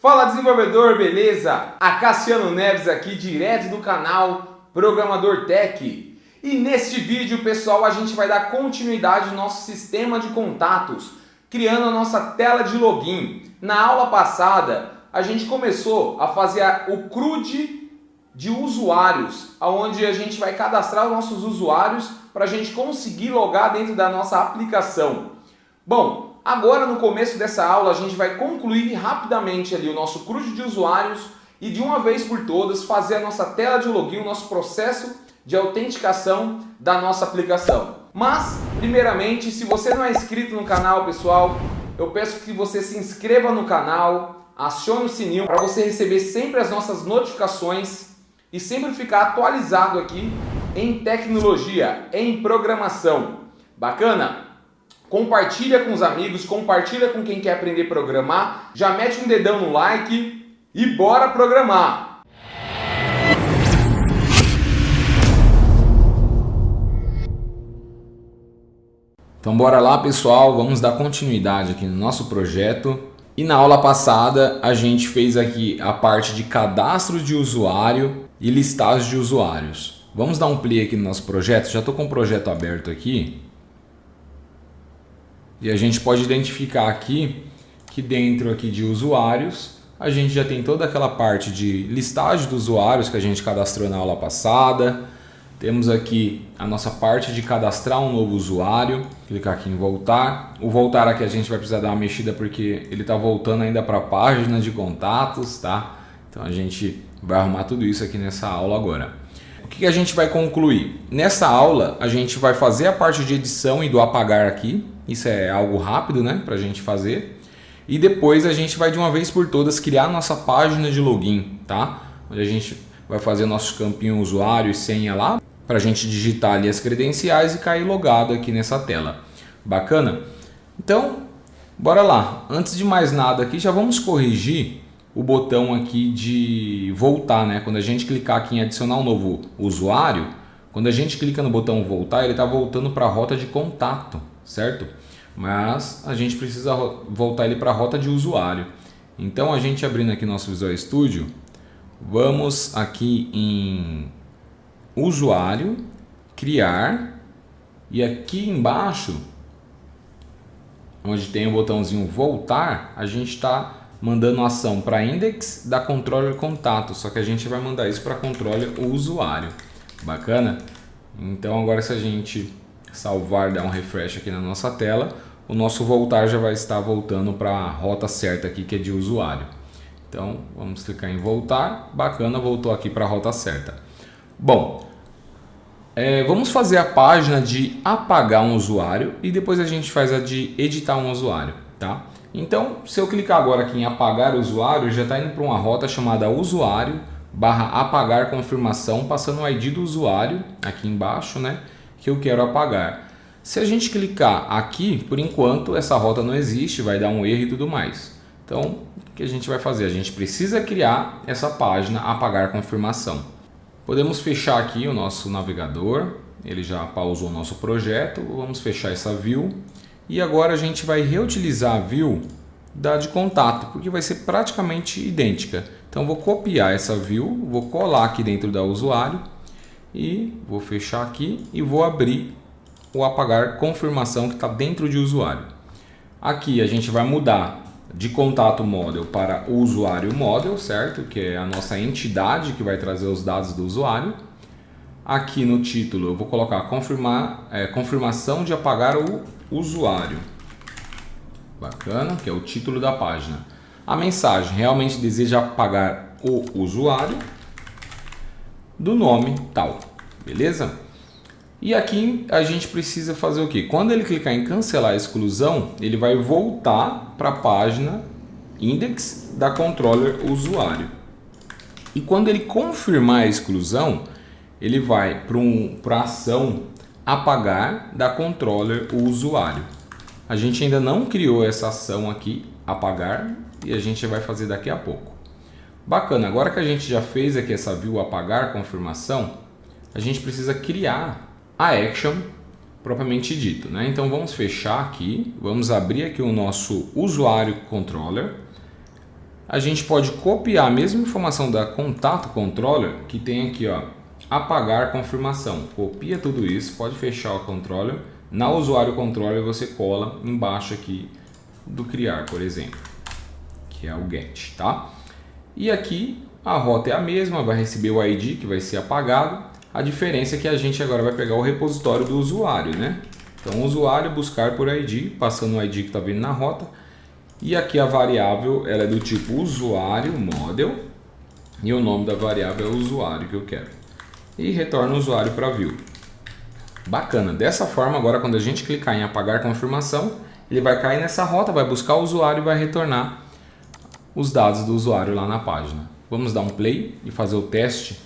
Fala desenvolvedor, beleza? A Cassiano Neves aqui, direto do canal Programador Tech. E neste vídeo, pessoal, a gente vai dar continuidade no nosso sistema de contatos, criando a nossa tela de login. Na aula passada, a gente começou a fazer o CRUD de usuários, onde a gente vai cadastrar os nossos usuários para a gente conseguir logar dentro da nossa aplicação. Bom, agora no começo dessa aula a gente vai concluir rapidamente ali o nosso CRUD de usuários e de uma vez por todas fazer a nossa tela de login, o nosso processo de autenticação da nossa aplicação. Mas, primeiramente, se você não é inscrito no canal, pessoal, eu peço que você se inscreva no canal, acione o sininho para você receber sempre as nossas notificações e sempre ficar atualizado aqui em tecnologia, em programação. Bacana? Compartilha com os amigos, compartilha com quem quer aprender a programar, já mete um dedão no like e bora programar! Então bora lá, pessoal, vamos dar continuidade aqui no nosso projeto. E na aula passada a gente fez aqui a parte de cadastro de usuário e listagem de usuários. Vamos dar um play aqui no nosso projeto, já estou com o projeto aberto aqui. E a gente pode identificar aqui que dentro aqui de usuários a gente já tem toda aquela parte de listagem dos usuários que a gente cadastrou na aula passada. Temos aqui a nossa parte de cadastrar um novo usuário, clicar aqui em voltar. O voltar aqui a gente vai precisar dar uma mexida porque ele está voltando ainda para a página de contatos, tá? Então a gente vai arrumar tudo isso aqui nessa aula agora. O que a gente vai concluir? Nessa aula a gente vai fazer a parte de edição e do apagar aqui. Isso é algo rápido, né, para a gente fazer. E depois a gente vai de uma vez por todas criar a nossa página de login, tá? Onde a gente vai fazer nosso campinho usuário e senha lá, para a gente digitar ali as credenciais e cair logado aqui nessa tela. Bacana? Então, bora lá. Antes de mais nada aqui, já vamos corrigir o botão aqui de voltar, né? Quando a gente clicar aqui em adicionar um novo usuário, quando a gente clica no botão voltar, ele está voltando para a rota de contato, certo? Mas a gente precisa voltar ele para a rota de usuário. Então, a gente abrindo aqui nosso Visual Studio, vamos aqui em usuário, criar, e aqui embaixo, onde tem o botãozinho voltar, a gente está mandando a ação para index da controller contato, só que a gente vai mandar isso para controller o usuário. Bacana? Então agora se a gente salvar, dar um refresh aqui na nossa tela, o nosso voltar já vai estar voltando para a rota certa aqui, que é de usuário. Então vamos clicar em voltar, bacana, voltou aqui para a rota certa. Bom, vamos fazer a página de apagar um usuário e depois a gente faz a de editar um usuário, tá? Então, se eu clicar agora aqui em apagar o usuário, já está indo para uma rota chamada usuário / apagar confirmação, passando o ID do usuário aqui embaixo, né, que eu quero apagar. Se a gente clicar aqui, por enquanto essa rota não existe, vai dar um erro e tudo mais. Então, o que a gente vai fazer? A gente precisa criar essa página apagar confirmação. Podemos fechar aqui o nosso navegador, ele já pausou o nosso projeto, vamos fechar essa view. E agora a gente vai reutilizar a view da de contato, porque vai ser praticamente idêntica. Então vou copiar essa view, vou colar aqui dentro da usuário e vou fechar aqui e vou abrir o apagar confirmação que está dentro de usuário. Aqui a gente vai mudar de contato model para o usuário model, certo? Que é a nossa entidade que vai trazer os dados do usuário. Aqui no título eu vou colocar confirmação de apagar o usuário. Bacana, que é o título da página. A mensagem: realmente deseja apagar o usuário do nome tal. Beleza? E aqui a gente precisa fazer o que? Quando ele clicar em cancelar a exclusão, ele vai voltar para a página index da controller usuário. E quando ele confirmar a exclusão, ele vai para a ação apagar da controller o usuário. A gente ainda não criou essa ação aqui, apagar, e a gente vai fazer daqui a pouco. Bacana, agora que a gente já fez aqui essa view apagar confirmação, a gente precisa criar a action propriamente dito, né? Então vamos fechar aqui, vamos abrir aqui o nosso usuário controller, a gente pode copiar a mesma informação da contato controller que tem aqui, ó, apagar confirmação. Copia tudo isso, pode fechar o controller. Na usuário controller você cola embaixo aqui do criar, por exemplo, que é o get, tá? E aqui a rota é a mesma, vai receber o ID que vai ser apagado. A diferença é que a gente agora vai pegar o repositório do usuário, né? Então, o usuário buscar por ID, passando o ID que está vindo na rota. E aqui a variável ela é do tipo usuário model e o nome da variável é o usuário que eu quero. E retorna o usuário para view. Bacana. Dessa forma, agora quando a gente clicar em apagar confirmação, ele vai cair nessa rota, vai buscar o usuário e vai retornar os dados do usuário lá na página. Vamos dar um play e fazer o teste.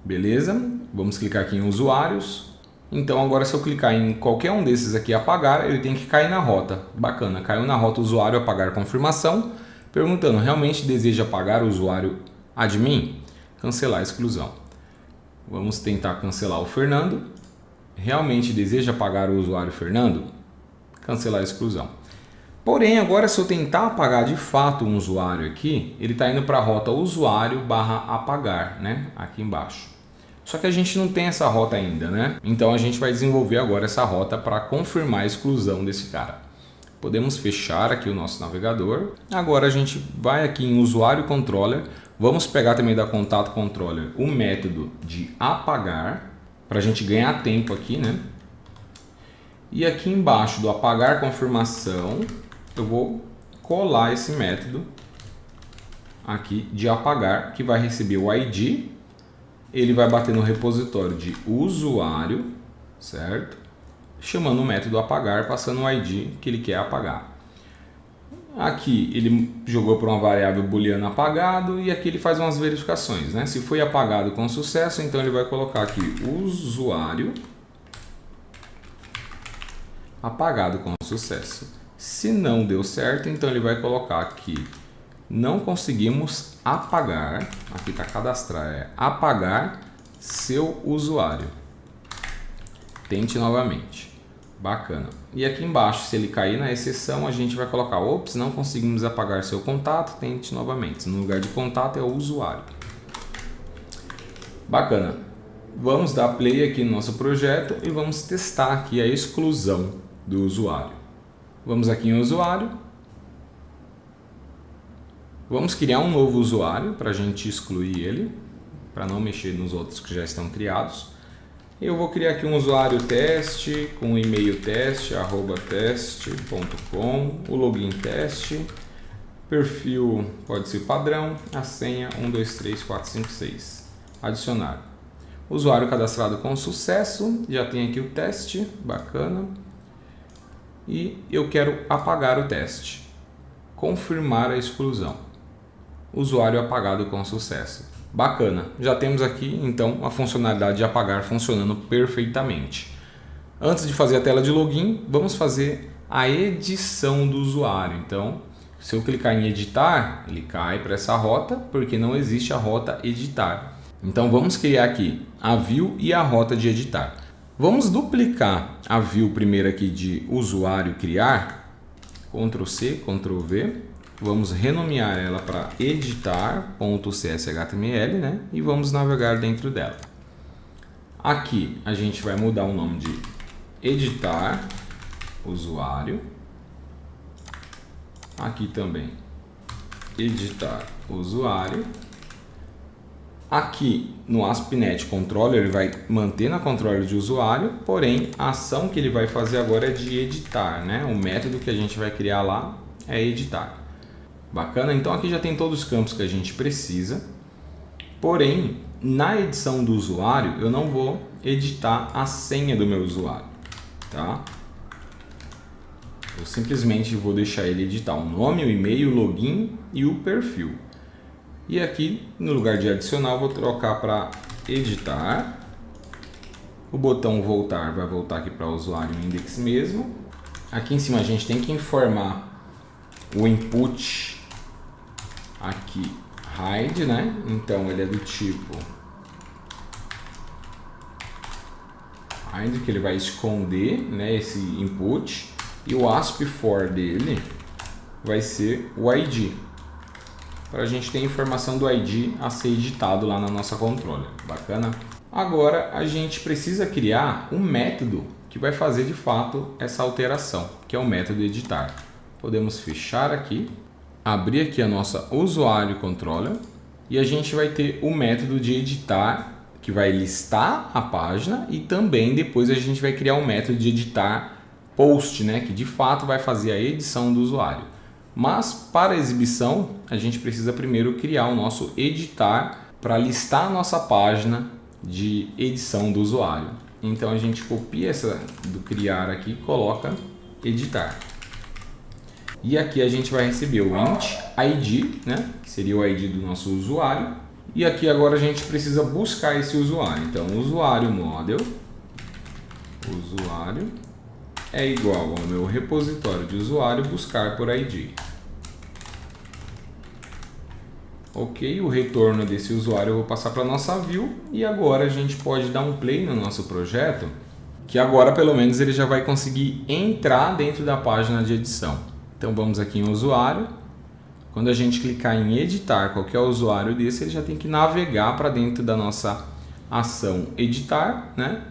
Beleza? Vamos clicar aqui em usuários. Então agora se eu clicar em qualquer um desses aqui apagar, ele tem que cair na rota. Bacana, caiu na rota usuário apagar confirmação, perguntando, realmente deseja apagar o usuário admin? Cancelar a exclusão. Vamos tentar cancelar o Fernando. Realmente deseja apagar o usuário Fernando? Cancelar a exclusão. Porém, agora se eu tentar apagar de fato um usuário aqui, ele está indo para a rota usuário / apagar, né? Aqui embaixo. Só que a gente não tem essa rota ainda, né? Então a gente vai desenvolver agora essa rota para confirmar a exclusão desse cara. Podemos fechar aqui o nosso navegador. Agora a gente vai aqui em usuário controller. Vamos pegar também da contato controller o método de apagar, para a gente ganhar tempo aqui, né? E aqui embaixo do apagar confirmação, eu vou colar esse método aqui de apagar, que vai receber o ID. Ele vai bater no repositório de usuário, certo? Chamando o método apagar, passando o ID que ele quer apagar. Aqui ele jogou para uma variável booleana apagado e aqui ele faz umas verificações, né? Se foi apagado com sucesso, então ele vai colocar aqui usuário apagado com sucesso. Se não deu certo, então ele vai colocar aqui não conseguimos apagar, aqui está cadastrar, é apagar seu usuário. Tente novamente. Bacana. E aqui embaixo, se ele cair na exceção, a gente vai colocar, ops, não conseguimos apagar seu contato, tente novamente. No lugar de contato é o usuário. Bacana. Vamos dar play aqui no nosso projeto e vamos testar aqui a exclusão do usuário. Vamos aqui em usuário. Vamos criar um novo usuário para a gente excluir ele, para não mexer nos outros que já estão criados. Eu vou criar aqui um usuário teste, com e-mail teste, @teste.com, o login teste, perfil pode ser padrão, a senha 123456. Adicionar. Usuário cadastrado com sucesso, já tem aqui o teste, bacana. E eu quero apagar o teste. Confirmar a exclusão. Usuário apagado com sucesso. Bacana, já temos aqui então a funcionalidade de apagar funcionando perfeitamente. Antes de fazer a tela de login, vamos fazer a edição do usuário. Então, se eu clicar em editar, ele cai para essa rota, porque não existe a rota editar. Então vamos criar aqui a view e a rota de editar. Vamos duplicar a view primeiro aqui de usuário criar, Ctrl C, Ctrl V. Vamos renomear ela para editar.cshtml, né? E vamos navegar dentro dela. Aqui a gente vai mudar o nome de editar usuário. Aqui também editar usuário. Aqui no ASP.NET Controller ele vai manter na controller de usuário, porém a ação que ele vai fazer agora é de editar, né? O método que a gente vai criar lá é editar. Bacana, então aqui já tem todos os campos que a gente precisa, porém na edição do usuário eu não vou editar a senha do meu usuário, tá? Eu simplesmente vou deixar ele editar o nome, o e-mail, o login e o perfil. E aqui no lugar de adicionar eu vou trocar para editar. O botão voltar vai voltar aqui para o usuário index mesmo. Aqui em cima a gente tem que informar o input aqui hide, né? Então ele é do tipo hide, que ele vai esconder, né, esse input, e o ASP for dele vai ser o ID. para a gente ter informação do ID a ser editado lá na nossa controller. Bacana? Agora a gente precisa criar um método que vai fazer de fato essa alteração, que é o método editar. Podemos fechar aqui, abrir aqui a nossa usuário controller e a gente vai ter o método de editar que vai listar a página e também depois a gente vai criar um método de editar post, né, que de fato vai fazer a edição do usuário. Mas para a exibição a gente precisa primeiro criar o nosso editar para listar a nossa página de edição do usuário. Então a gente copia essa do criar aqui e coloca editar. E aqui a gente vai receber o int id, né, que seria o id do nosso usuário. E aqui agora a gente precisa buscar esse usuário. Então usuário model, usuário é igual ao meu repositório de usuário buscar por id. Ok, o retorno desse usuário eu vou passar para a nossa view e agora a gente pode dar um play no nosso projeto, que agora pelo menos ele já vai conseguir entrar dentro da página de edição. Então vamos aqui em usuário, quando a gente clicar em editar qualquer usuário desse, ele já tem que navegar para dentro da nossa ação editar, né?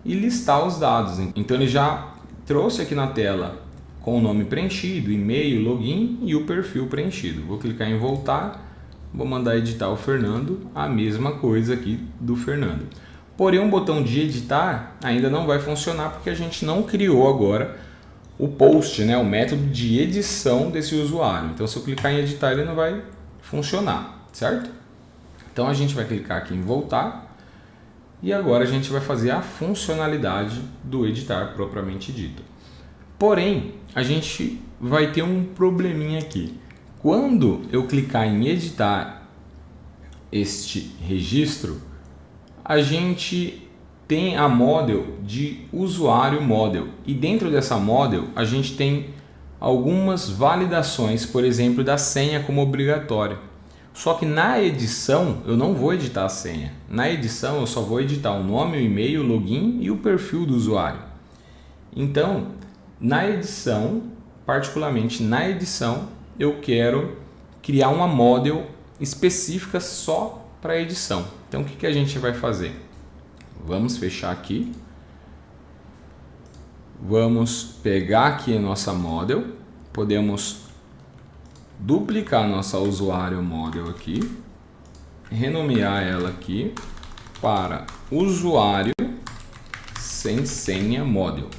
E listar os dados. Então ele já trouxe aqui na tela com o nome preenchido, e-mail, login e o perfil preenchido. Vou clicar em voltar. Vou mandar editar o Fernando, a mesma coisa aqui do Fernando. Porém, o botão de editar ainda não vai funcionar porque a gente não criou agora o post, né? O método de edição desse usuário. Então, se eu clicar em editar, ele não vai funcionar, certo? Então, a gente vai clicar aqui em voltar e agora a gente vai fazer a funcionalidade do editar propriamente dito. Porém, a gente vai ter um probleminha aqui. Quando eu clicar em editar este registro, a gente tem a model de usuário model. E dentro dessa model, a gente tem algumas validações, por exemplo, da senha como obrigatória. Só que na edição, eu não vou editar a senha. Na edição, eu só vou editar o nome, o e-mail, o login e o perfil do usuário. Então, na edição, particularmente na edição, eu quero criar uma model específica só para edição. Então o que a gente vai fazer? Vamos fechar aqui. Vamos pegar aqui a nossa model. Podemos duplicar nossa usuário model aqui. Renomear ela aqui para usuário sem senha model.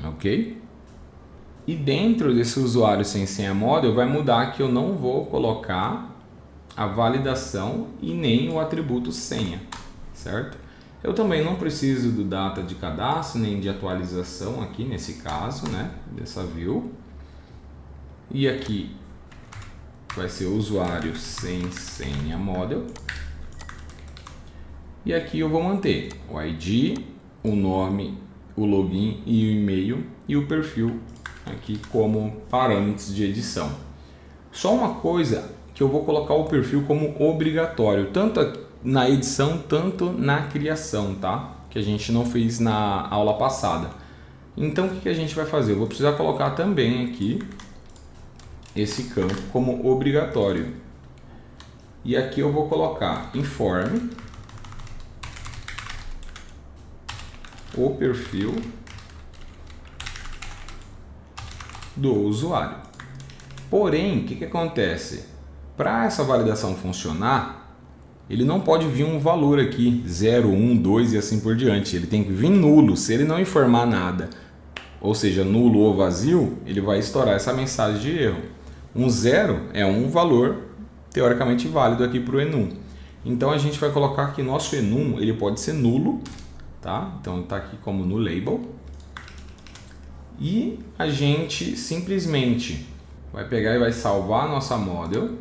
Ok? E dentro desse usuário sem senha model vai mudar que eu não vou colocar a validação e nem o atributo senha, certo? Eu também não preciso do data de cadastro nem de atualização aqui nesse caso, né? Dessa view. E aqui vai ser usuário sem senha model. E aqui eu vou manter o ID, o nome, o login e o e-mail e o perfil aqui como parâmetros de edição. Só uma coisa que eu vou colocar o perfil como obrigatório, tanto na edição, tanto na criação, tá? Que a gente não fez na aula passada. Então o que a gente vai fazer? Eu vou precisar colocar também aqui esse campo como obrigatório. E aqui eu vou colocar inform o perfil do usuário. Porém, o que acontece? Para essa validação funcionar, ele não pode vir um valor aqui, 0, 1, 2 e assim por diante. Ele tem que vir nulo. Se ele não informar nada, ou seja, nulo ou vazio, ele vai estourar essa mensagem de erro. Um 0 é um valor teoricamente válido aqui para o enum. Então a gente vai colocar que nosso enum ele pode ser nulo, tá? Então está aqui como no label. E a gente simplesmente vai pegar e vai salvar a nossa model.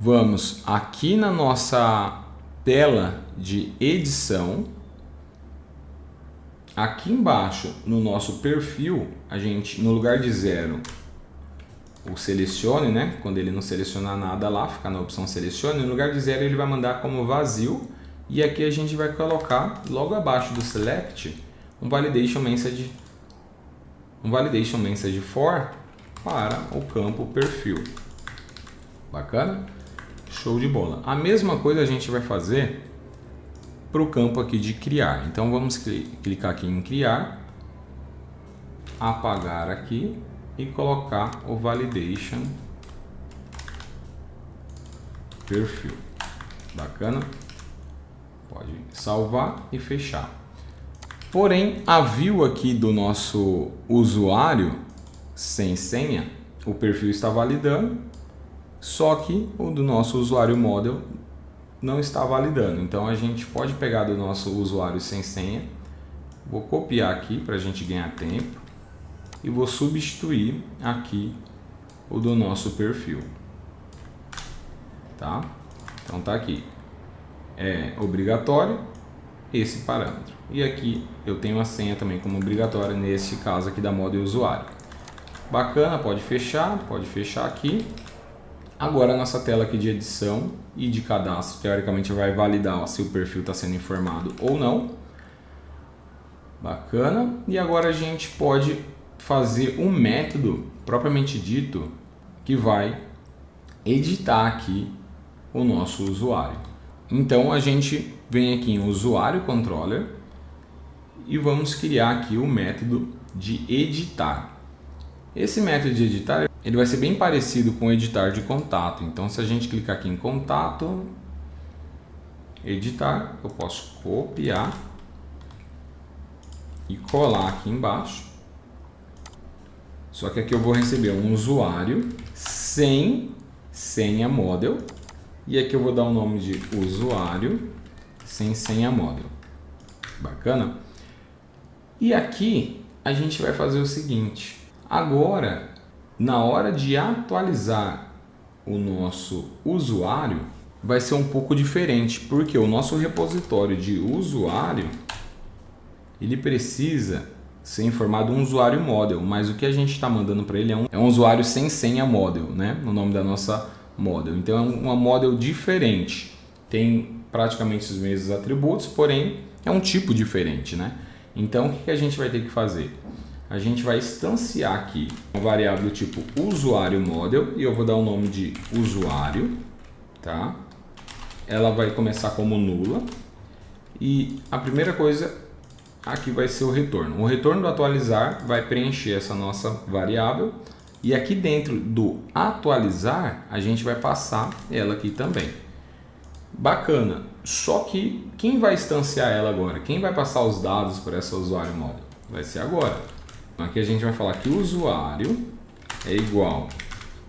Vamos aqui na nossa tela de edição. Aqui embaixo no nosso perfil, a gente no lugar de 0, o selecione, né? Quando ele não selecionar nada lá, fica na opção selecione. No lugar de 0 ele vai mandar como vazio. E aqui a gente vai colocar logo abaixo do select um validation message for para o campo perfil. Bacana? Show de bola. A mesma coisa a gente vai fazer para o campo aqui de criar. Então vamos clicar aqui em criar, apagar aqui e colocar o validation perfil. Bacana? Pode salvar e fechar. Porém, a view aqui do nosso usuário sem senha, o perfil está validando, só que o do nosso usuário model não está validando. Então a gente pode pegar do nosso usuário sem senha, vou copiar aqui para a gente ganhar tempo e vou substituir aqui o do nosso perfil, tá? Então tá aqui, é obrigatório esse parâmetro, e aqui eu tenho a senha também como obrigatória nesse caso aqui da model usuário. Bacana, pode fechar aqui. Agora a nossa tela aqui de edição e de cadastro teoricamente vai validar se o perfil está sendo informado ou não. Bacana. E agora a gente pode fazer um método propriamente dito que vai editar aqui o nosso usuário. Então a gente vem aqui em usuário controller e vamos criar aqui o método de editar. Esse método de editar ele vai ser bem parecido com o editar de contato. Então se a gente clicar aqui em contato, editar, eu posso copiar e colar aqui embaixo. Só que aqui eu vou receber um usuário sem senha model e aqui eu vou dar o nome de usuário sem senha model. Bacana? E aqui a gente vai fazer o seguinte. Agora, na hora de atualizar o nosso usuário, vai ser um pouco diferente, porque o nosso repositório de usuário, ele precisa ser informado um usuário model, mas o que a gente está mandando para ele é um usuário sem senha model, né? No nome da nossa model. Então é uma model diferente, tem praticamente os mesmos atributos, porém é um tipo diferente, né? Então o que a gente vai ter que fazer? A gente vai instanciar aqui uma variável do tipo usuário model e eu vou dar o nome de usuário, tá? Ela vai começar como nula e a primeira coisa aqui vai ser o retorno. O retorno do atualizar vai preencher essa nossa variável e aqui dentro do atualizar a gente vai passar ela aqui também. Bacana, só que quem vai instanciar ela agora? Quem vai passar os dados para essa usuário model? Vai ser agora. Aqui a gente vai falar que o usuário é igual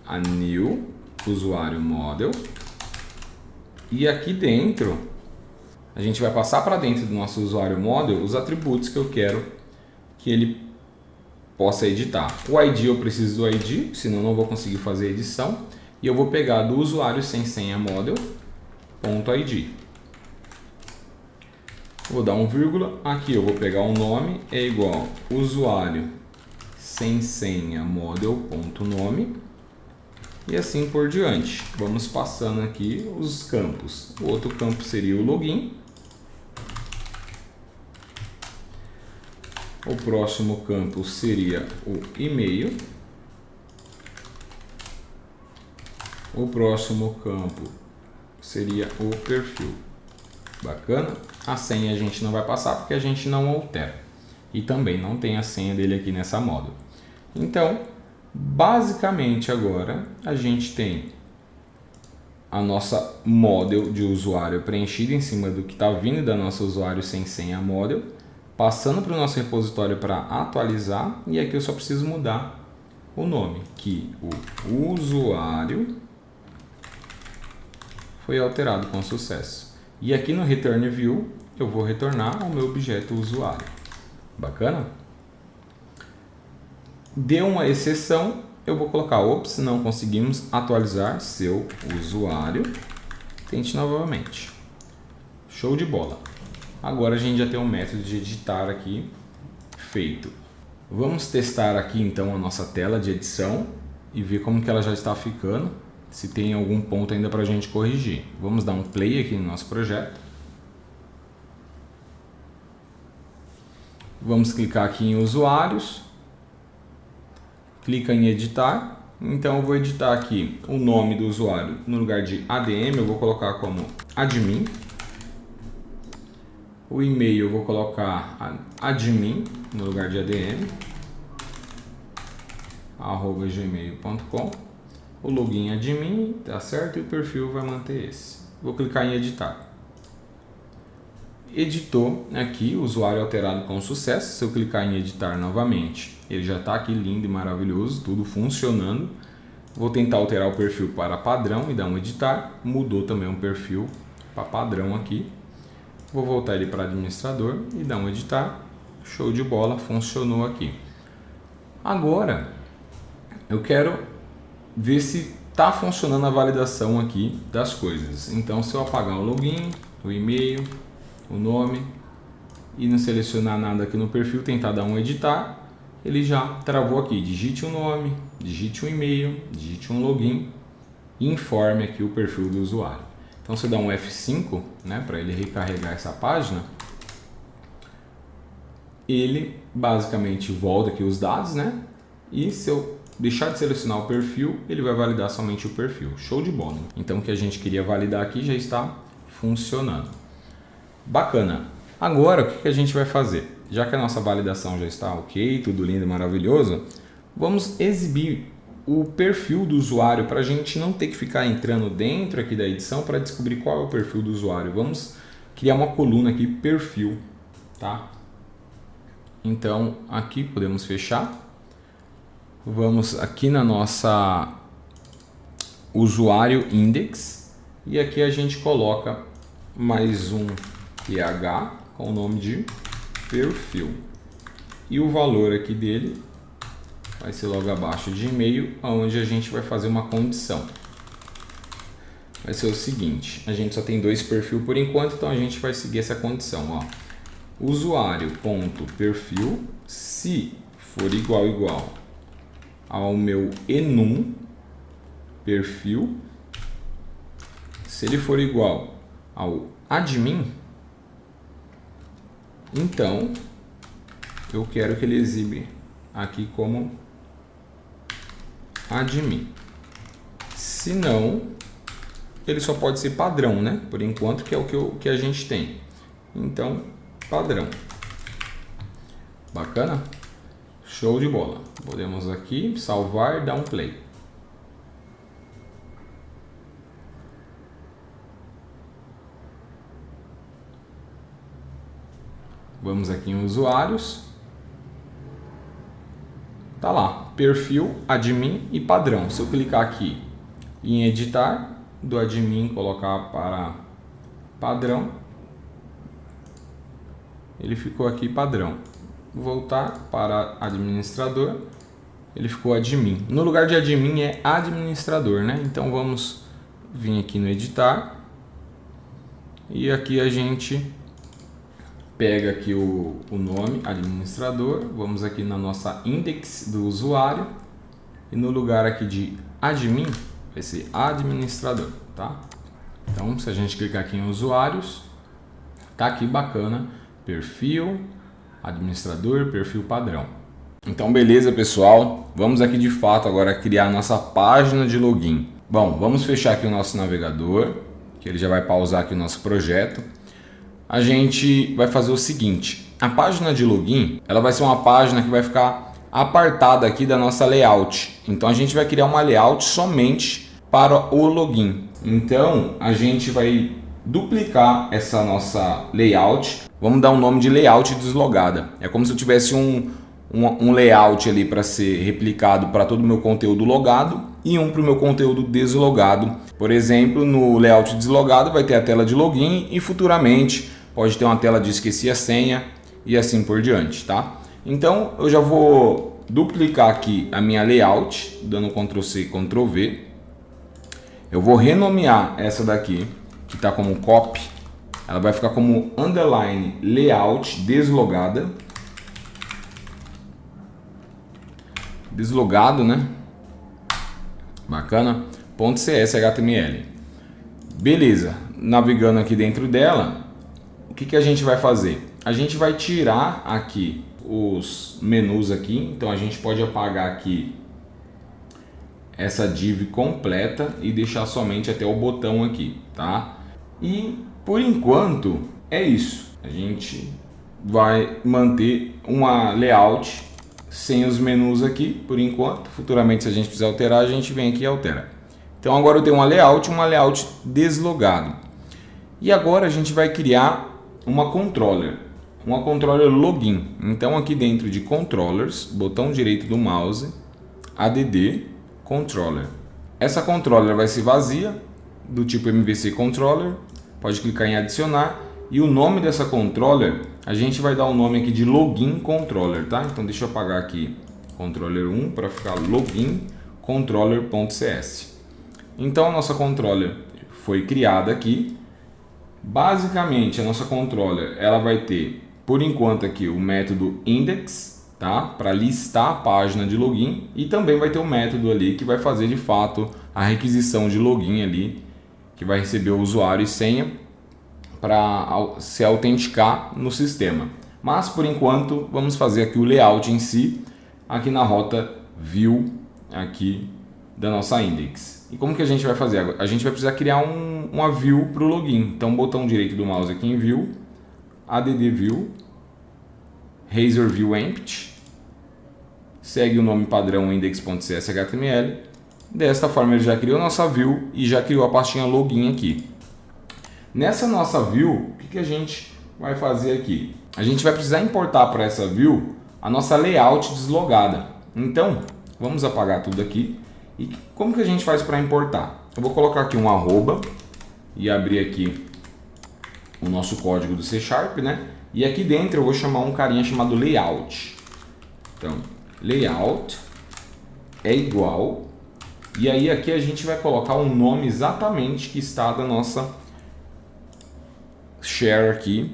a new usuário model e aqui dentro a gente vai passar para dentro do nosso usuário model os atributos que eu quero que ele possa editar. O ID eu preciso do ID, senão não vou conseguir fazer edição, e eu vou pegar do usuário sem senha model.id. Vou dar um vírgula, aqui eu vou pegar o nome, é igual usuário sem senha model.nome e assim por diante. Vamos passando aqui os campos. O outro campo seria o login. O próximo campo seria o e-mail. O próximo campo seria o perfil. Bacana? A senha a gente não vai passar porque a gente não altera. E também não tem a senha dele aqui nessa model. Então, basicamente agora a gente tem a nossa model de usuário preenchida em cima do que está vindo da nossa usuário sem senha model, passando para o nosso repositório para atualizar, e aqui eu só preciso mudar o nome, que o usuário foi alterado com sucesso. E aqui no Return View eu vou retornar ao meu objeto usuário. Bacana? Deu uma exceção, eu vou colocar ops, não conseguimos atualizar seu usuário. Tente novamente. Show de bola. Agora a gente já tem um método de editar aqui feito. Vamos testar aqui então a nossa tela de edição e ver como que ela já está ficando, se tem algum ponto ainda para a gente corrigir. Vamos dar um play aqui no nosso projeto. Vamos clicar aqui em usuários, clica em editar Então eu vou editar aqui o nome do usuário. No lugar de ADM eu vou colocar como admin. O e-mail eu vou colocar admin no lugar de ADM, @gmail.com. O login admin, tá certo? E o perfil vai manter esse. Vou clicar em editar. Editou aqui, o usuário alterado com sucesso. Se eu clicar em editar novamente, ele já está aqui lindo e maravilhoso, tudo funcionando. Vou tentar alterar o perfil para padrão e dar um editar. Mudou também o perfil para padrão aqui. Vou voltar ele para administrador e dar um editar. Show de bola, funcionou aqui. Agora eu quero ver se está funcionando a validação aqui das coisas. Então, se eu apagar o login, o e-mail, o nome e não selecionar nada aqui no perfil, tentar dar um editar, ele já travou aqui. Digite um nome, digite um e-mail, digite um login e informe aqui o perfil do usuário. Então, se eu dar um F5, né, para ele recarregar essa página, ele basicamente volta aqui os dados, né? E se eu deixar de selecionar o perfil, ele vai validar somente o perfil. Show de bola. Então, o que a gente queria validar aqui já está funcionando. Bacana. Agora, o que a gente vai fazer? Já que a nossa validação já está ok, tudo lindo e maravilhoso, vamos exibir o perfil do usuário para a gente não ter que ficar entrando dentro aqui da edição para descobrir qual é o perfil do usuário. Vamos criar uma coluna aqui, perfil, tá? Então, aqui podemos fechar. Vamos aqui na nossa usuário index e aqui a gente coloca mais um PH com o nome de perfil. E o valor aqui dele vai ser logo abaixo de e-mail, onde a gente vai fazer uma condição. Vai ser o seguinte, a gente só tem 2 perfis por enquanto, então a gente vai seguir essa condição. Ó. Usuário.perfil, se for igual ao meu enum perfil, se ele for igual ao admin, então eu quero que ele exibe aqui como admin. Se não, ele só pode ser padrão, né? Por enquanto, que é o que a gente tem. Então, padrão. Bacana? Show de bola. Podemos aqui salvar e dar um play. Vamos aqui em usuários. Tá lá, perfil, admin e padrão. Se eu clicar aqui em editar, do admin colocar para padrão, ele ficou aqui padrão. Voltar para administrador, ele ficou admin. No lugar de admin é administrador, né? Então vamos vir aqui no editar e aqui a gente pega aqui o nome administrador, vamos aqui na nossa index do usuário e no lugar aqui de admin vai ser administrador, tá? Então se a gente clicar aqui em usuários, tá aqui bacana, perfil, administrador, perfil padrão. Então beleza pessoal, vamos aqui de fato agora criar a nossa página de login. Bom, vamos fechar aqui o nosso navegador, que ele já vai pausar aqui o nosso projeto. A gente vai fazer o seguinte, a página de login, ela vai ser uma página que vai ficar apartada aqui da nossa layout. Então a gente vai criar uma layout somente para o login. Então a gente vai duplicar essa nossa layout. Vamos dar um nome de layout deslogada. É como se eu tivesse um layout ali para ser replicado para todo o meu conteúdo logado e um para o meu conteúdo deslogado. Por exemplo, no layout deslogado vai ter a tela de login e futuramente pode ter uma tela de esqueci a senha e assim por diante, tá? Então eu já vou duplicar aqui a minha layout, dando Ctrl C, Ctrl V. Eu vou renomear essa daqui, que está como copy. Ela vai ficar como underline layout deslogada. Deslogado, né? Bacana. .cs.html. Beleza. Navegando aqui dentro dela, o que a gente vai fazer? A gente vai tirar aqui os menus aqui. Então a gente pode apagar aqui essa div completa e deixar somente até o botão aqui, tá? E por enquanto é isso. A gente vai manter uma layout sem os menus aqui por enquanto. Futuramente, se a gente precisar alterar, a gente vem aqui e altera. Então agora eu tenho uma layout deslogado. E agora a gente vai criar uma controller login. Então aqui dentro de controllers, botão direito do mouse, add controller. Essa controller vai ser vazia, do tipo MVC controller. Pode clicar em adicionar. E o nome dessa controller, a gente vai dar o nome aqui de login controller, tá? Então deixa eu apagar aqui controller 1 para ficar login controller.cs. Então a nossa controller foi criada aqui. Basicamente a nossa controller, ela vai ter por enquanto aqui o método index, tá? Para listar a página de login, e também vai ter um método ali que vai fazer de fato a requisição de login ali, que vai receber o usuário e senha para se autenticar no sistema. Mas por enquanto vamos fazer aqui o layout em si, aqui na rota view aqui da nossa index. E como que a gente vai fazer? A gente vai precisar criar uma view para o login. Então botão direito do mouse aqui em view, add view, razor view empty, segue o nome padrão index.cshtml. Desta forma ele já criou nossa view e já criou a pastinha login aqui. Nessa nossa view, o que a gente vai fazer aqui? A gente vai precisar importar para essa view a nossa layout deslogada. Então, vamos apagar tudo aqui. E como que a gente faz para importar? Eu vou colocar aqui um arroba e abrir aqui o nosso código do C#, né? E aqui dentro eu vou chamar um carinha chamado layout. Então, layout é igual. E aí aqui a gente vai colocar um nome exatamente que está da nossa share aqui,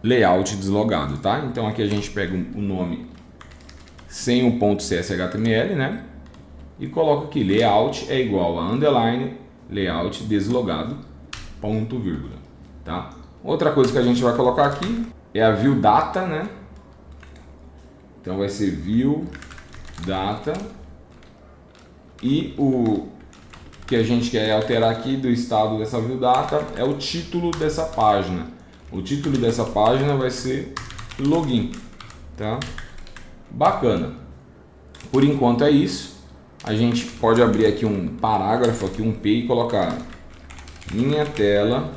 layout deslogado, tá? Então aqui a gente pega o nome sem o ponto .cshtml, né? E coloca aqui layout é igual a underline layout deslogado ponto vírgula, tá? Outra coisa que a gente vai colocar aqui é a view data, né? Então vai ser view data, e o que a gente quer alterar aqui do estado dessa view data é o título dessa página. O título dessa página vai ser login, tá? Bacana. Por enquanto é isso. A gente pode abrir aqui um parágrafo, aqui um P, e colocar minha tela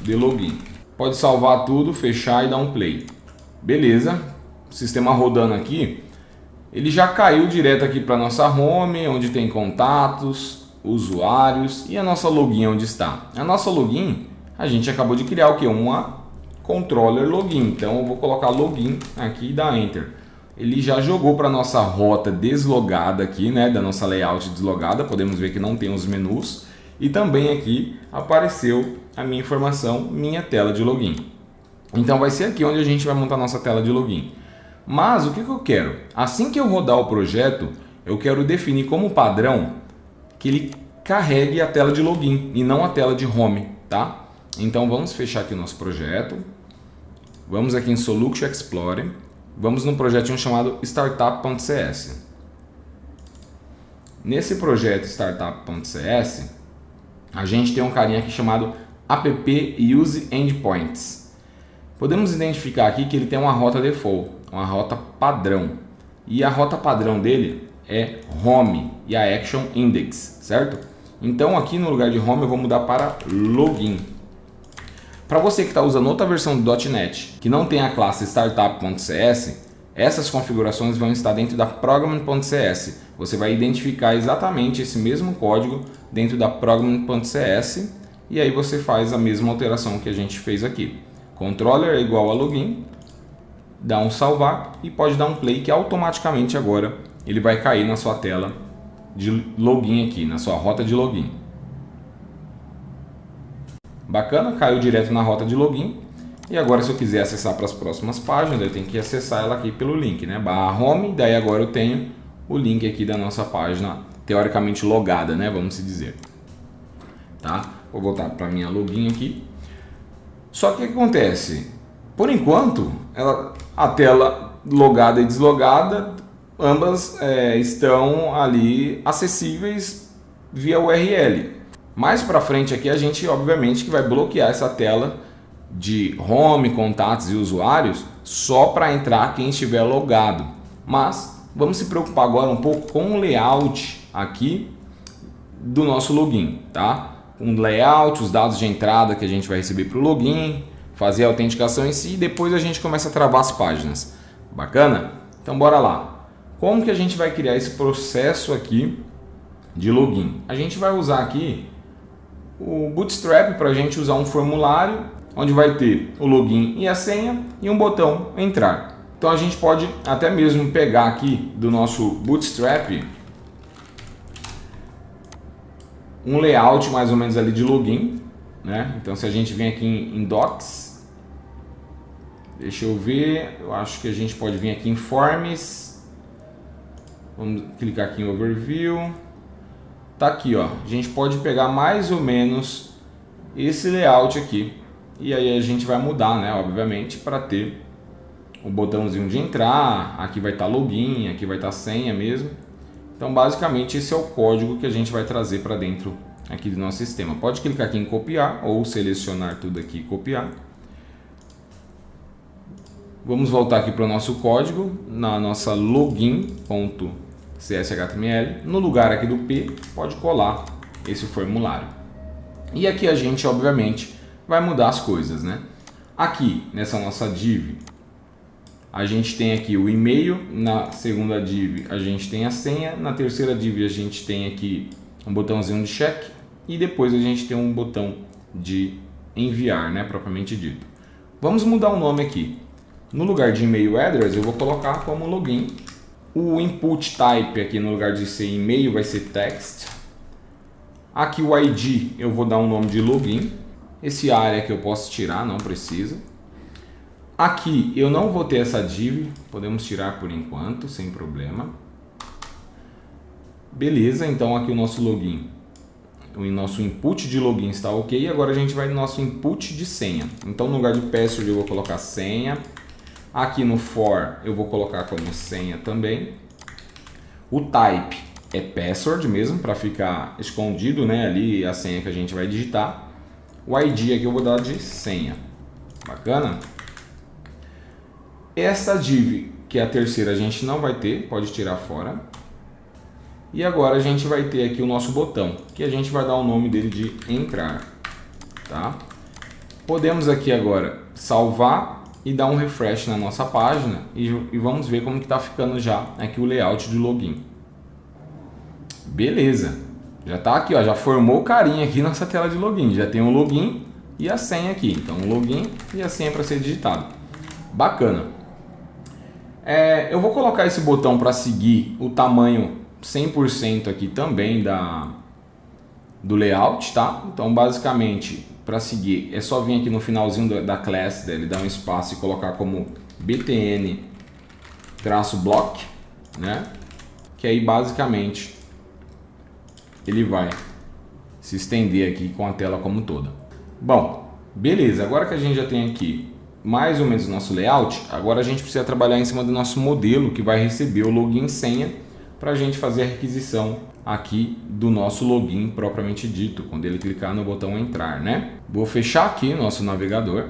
de login. Pode salvar tudo, fechar e dar um play. Beleza. O sistema rodando aqui, ele já caiu direto aqui para nossa home, onde tem contatos, usuários e a nossa login onde está. A nossa login, a gente acabou de criar o que? Uma controller login. Então eu vou colocar login aqui e dar enter. Ele já jogou para nossa rota deslogada aqui, né, da nossa layout deslogada. Podemos ver que não tem os menus, e também aqui apareceu a minha informação, minha tela de login. Então vai ser aqui onde a gente vai montar nossa tela de login. Mas o que eu quero? Assim que eu rodar o projeto, eu quero definir como padrão que ele carregue a tela de login e não a tela de home, tá? Então vamos fechar aqui o nosso projeto. Vamos aqui em Solution Explorer. Vamos num projetinho chamado startup.cs. Nesse projeto startup.cs, a gente tem um carinha aqui chamado app use endpoints. Podemos identificar aqui que ele tem uma rota default, uma rota padrão. E a rota padrão dele é home e a action index, certo? Então aqui no lugar de home eu vou mudar para login. Para você que está usando outra versão do .NET que não tem a classe startup.cs, essas configurações vão estar dentro da program.cs. Você vai identificar exatamente esse mesmo código dentro da program.cs e aí você faz a mesma alteração que a gente fez aqui. Controller é igual a login, dá um salvar e pode dar um play que automaticamente agora ele vai cair na sua tela de login aqui, na sua rota de login. Bacana, caiu direto na rota de login. E agora se eu quiser acessar para as próximas páginas, eu tenho que acessar ela aqui pelo link, né? /home, daí agora eu tenho o link aqui da nossa página teoricamente logada, né? Vamos se dizer. Tá? Vou voltar para minha login aqui. Só que o que acontece? Por enquanto, a tela logada e deslogada ambas estão ali acessíveis via URL. Mais para frente aqui a gente obviamente que vai bloquear essa tela de home, contatos e usuários só para entrar quem estiver logado. Mas vamos se preocupar agora um pouco com o layout aqui do nosso login, tá? Um layout, os dados de entrada que a gente vai receber para o login, fazer a autenticação em si e depois a gente começa a travar as páginas. Bacana? Então bora lá. Como que a gente vai criar esse processo aqui de login? A gente vai usar aqui o Bootstrap para a gente usar um formulário onde vai ter o login e a senha e um botão entrar. Então a gente pode até mesmo pegar aqui do nosso Bootstrap um layout mais ou menos ali de login, né? Então se a gente vem aqui em Docs, deixa eu ver, eu acho que a gente pode vir aqui em Forms, vamos clicar aqui em Overview, tá aqui ó, a gente pode pegar mais ou menos esse layout aqui e aí a gente vai mudar, né? Obviamente para ter o botãozinho de entrar, aqui vai estar login, aqui vai estar senha mesmo. Então basicamente esse é o código que a gente vai trazer para dentro aqui do nosso sistema. Pode clicar aqui em copiar ou selecionar tudo aqui e copiar. Vamos voltar aqui para o nosso código, na nossa login.cshtml. No lugar aqui do P, pode colar esse formulário. E aqui a gente obviamente vai mudar as coisas, né? Aqui nessa nossa div, a gente tem aqui o e-mail, na segunda div a gente tem a senha, na terceira div a gente tem aqui um botãozinho de check e depois a gente tem um botão de enviar, né, propriamente dito. Vamos mudar o nome aqui. No lugar de e-mail address eu vou colocar como login. O input type aqui no lugar de ser e-mail vai ser text. Aqui o ID eu vou dar um nome de login. Esse área que eu posso tirar, não precisa. Aqui eu não vou ter essa div, podemos tirar por enquanto, sem problema. Beleza, então aqui o nosso login, o nosso input de login está ok. Agora a gente vai no nosso input de senha. Então no lugar de password eu vou colocar senha. Aqui no for eu vou colocar como senha também. O type é password mesmo, para ficar escondido, né, ali a senha que a gente vai digitar. O ID aqui eu vou dar de senha. Bacana? Essa div, que é a terceira, a gente não vai ter, pode tirar fora. E agora a gente vai ter aqui o nosso botão, que a gente vai dar o nome dele de entrar. Tá? Podemos aqui agora salvar e dar um refresh na nossa página e vamos ver como que está ficando já aqui o layout do login. Beleza, já está aqui, ó, já formou o carinha aqui na nossa tela de login, já tem o login e a senha aqui. Então o login e a senha para ser digitado. Bacana. Eu vou colocar esse botão para seguir o tamanho 100% aqui também do layout, tá? Então basicamente para seguir é só vir aqui no finalzinho da class dele, dar um espaço e colocar como btn-block, né? Que aí basicamente ele vai se estender aqui com a tela como toda. Bom, beleza, agora que a gente já tem aqui mais ou menos o nosso layout, agora a gente precisa trabalhar em cima do nosso modelo que vai receber o login e senha para a gente fazer a requisição aqui do nosso login propriamente dito, quando ele clicar no botão entrar, né? Vou fechar aqui o nosso navegador,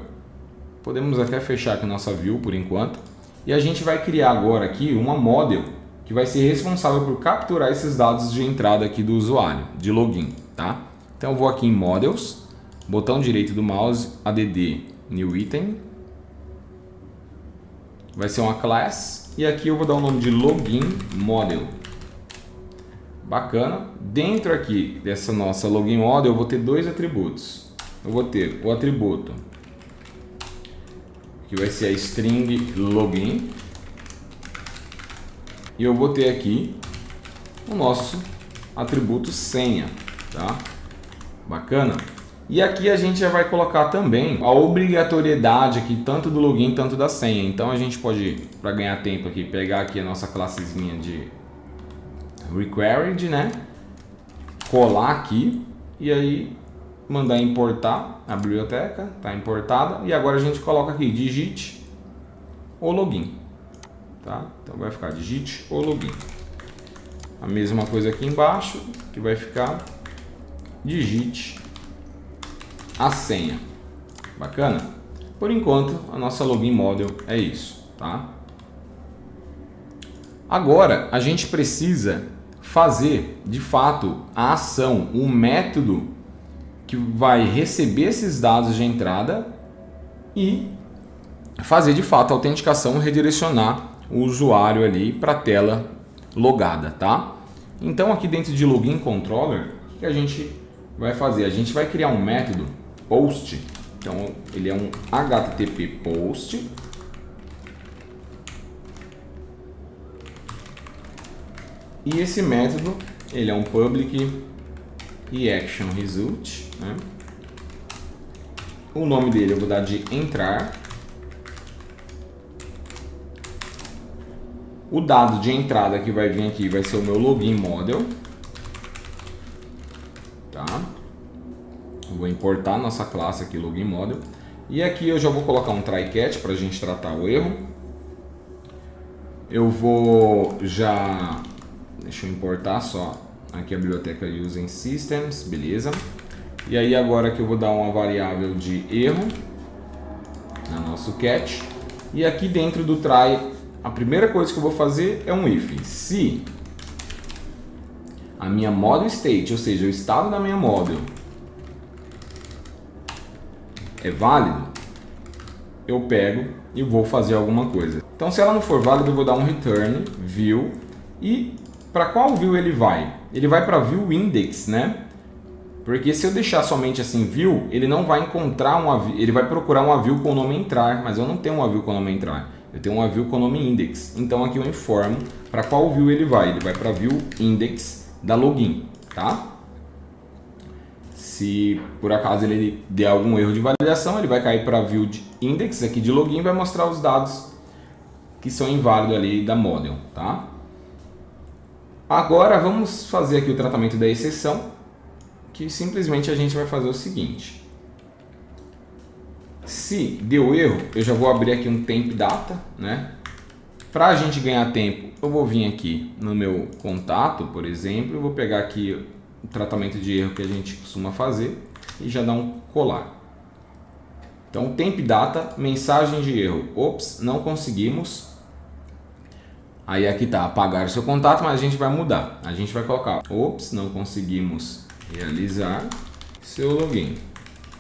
podemos até fechar aqui nossa view por enquanto, e a gente vai criar agora aqui uma model que vai ser responsável por capturar esses dados de entrada aqui do usuário, de login, tá? Então eu vou aqui em Models, botão direito do mouse, add new item, vai ser uma class e aqui eu vou dar o nome de login model. Bacana. Dentro aqui dessa nossa login model eu vou ter dois atributos. Eu vou ter o atributo que vai ser a string login e eu vou ter aqui o nosso atributo senha, tá? Bacana. E aqui a gente já vai colocar também a obrigatoriedade aqui, tanto do login, tanto da senha. Então a gente pode, para ganhar tempo aqui, pegar aqui a nossa classezinha de required, né? Colar aqui e aí mandar importar a biblioteca, tá importada. E agora a gente coloca aqui, digite o login. tá? Então vai ficar digite o login. A mesma coisa aqui embaixo, que vai ficar digite a senha. Bacana? Por enquanto, a nossa login model é isso, tá? Agora, a gente precisa fazer, de fato, a ação, o método que vai receber esses dados de entrada e fazer, de fato, a autenticação, redirecionar o usuário ali para a tela logada, tá? Então, aqui dentro de Login Controller, o que a gente vai fazer? A gente vai criar um método post. Então, ele é um HTTP post. E esse método, ele é um public e action result, né? O nome dele eu vou dar de entrar. O dado de entrada que vai vir aqui vai ser o meu login model. Tá? Eu vou importar nossa classe aqui, login model. E aqui eu já vou colocar um try catch para a gente tratar o erro. Eu vou já... Deixa eu importar só aqui a biblioteca Using Systems, beleza. E aí agora que eu vou dar uma variável de erro no nosso catch. E aqui dentro do try, a primeira coisa que eu vou fazer é um if. Se a minha model state, ou seja, o estado da minha model é válido, eu pego e vou fazer alguma coisa. Então se ela não for válida, eu vou dar um return view. E para qual view ele vai? Ele vai para view index, né? Porque se eu deixar somente assim view, ele não vai encontrar ele vai procurar uma view com o nome entrar, mas eu não tenho uma view com o nome entrar. Eu tenho uma view com o nome index. Então aqui eu informo para qual view ele vai. Ele vai para view index da login, tá? Se por acaso ele der algum erro de validação, ele vai cair para view de index aqui de login e vai mostrar os dados que são inválidos ali da model, tá? Agora vamos fazer aqui o tratamento da exceção, que simplesmente a gente vai fazer o seguinte. Se deu erro, eu já vou abrir aqui um temp data, né? Para a gente ganhar tempo, eu vou vir aqui no meu contato, por exemplo, eu vou pegar aqui o tratamento de erro que a gente costuma fazer e já dar um colar. Então, temp data, mensagem de erro. Ops, não conseguimos. Aí aqui tá apagar o seu contato, mas a gente vai mudar. A gente vai colocar, ops, não conseguimos realizar seu login.